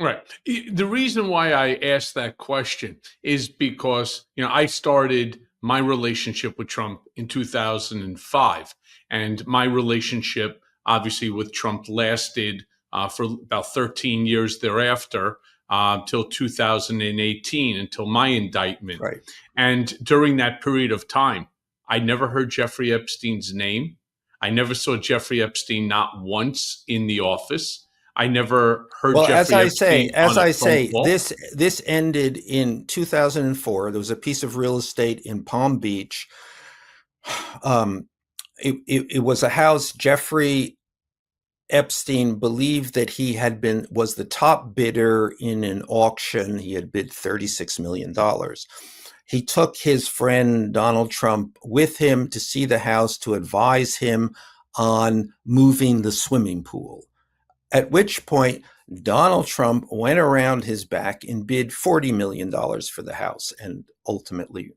Right. The reason why I asked that question is because, I started my relationship with Trump in 2005. And my relationship, obviously, with Trump lasted for about 13 years thereafter, till 2018, until my indictment. Right. And during that period of time, I never heard Jeffrey Epstein's name. I never saw Jeffrey Epstein not once in the office. I never heard Well, Jeffrey Epstein as on a I phone say, call. this ended in 2004. There was a piece of real estate in Palm Beach. Um, it was a house. Jeffrey Epstein believed that he was the top bidder in an auction. He had bid $36 million. He took his friend Donald Trump with him to see the house to advise him on moving the swimming pool. At which point, Donald Trump went around his back and bid $40 million for the house and ultimately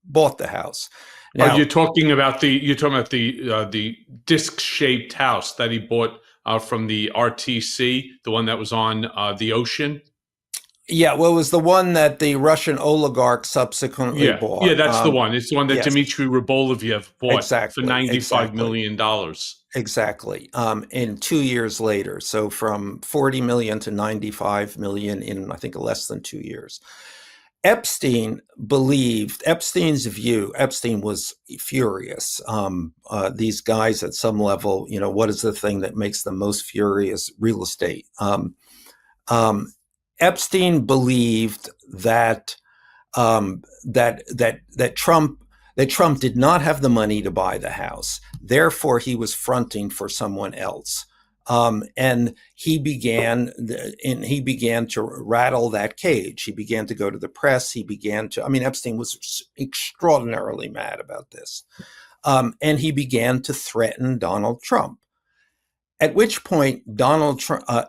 bought the house. Oh, Now, you're talking about the disc-shaped house that he bought from the RTC, the one that was on the ocean. yeah, well, it was the one that the Russian oligarch subsequently Yeah, yeah, bought. that's the one. It's the one that Yes, Dmitry Riboloviev bought for exactly. $95 million. Exactly. And 2 years later, so from 40 million to 95 million in, I think, less than 2 years. Epstein's view, Epstein was furious. These guys at some level, what is the thing that makes them most furious? Real estate. Um, Epstein believed that Trump did not have the money to buy the house. Therefore, he was fronting for someone else. And he began to rattle that cage. He began to go to the press. Epstein was extraordinarily mad about this. And he began to threaten Donald Trump. At which point,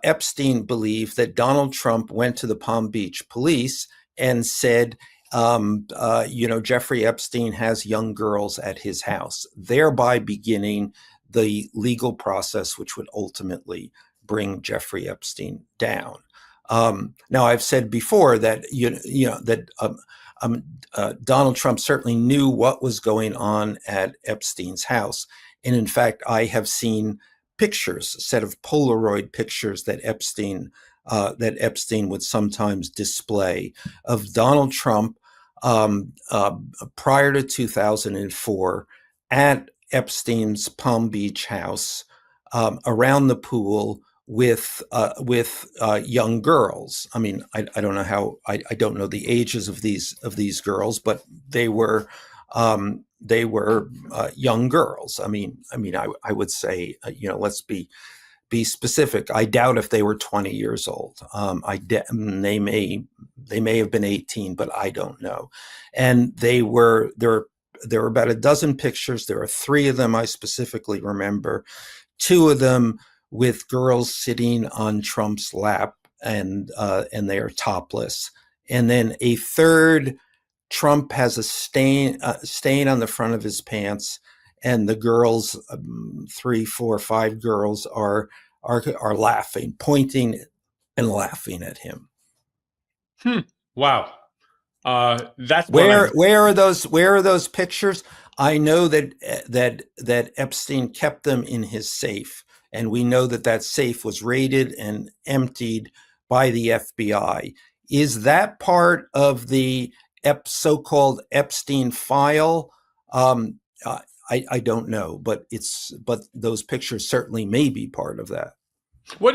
Epstein believed that Donald Trump went to the Palm Beach police and said, Jeffrey Epstein has young girls at his house, thereby beginning the legal process, which would ultimately bring Jeffrey Epstein down. Now, I've said before that Donald Trump certainly knew what was going on at Epstein's house, and in fact, I have seen pictures, a set of Polaroid pictures that Epstein would sometimes display of Donald Trump prior to 2004 at Epstein's Palm Beach house, around the pool with young girls. I don't know how. I don't know the ages of these girls, but they were young girls. I would say, let's be specific. I doubt if they were 20 years old. They may have been 18, but I don't know. And there were about a dozen pictures. There are three of them I specifically remember. Two of them with girls sitting on Trump's lap, and they are topless. And then a third, Trump has a stain on the front of his pants, and the girls, 3, 4, 5 girls are laughing, pointing and laughing at him. Wow. That's what Where I. where are those pictures? I know that Epstein kept them in his safe, and we know that safe was raided and emptied by the FBI. Is that part of the so-called Epstein file? I don't know, but those pictures certainly may be part of that. What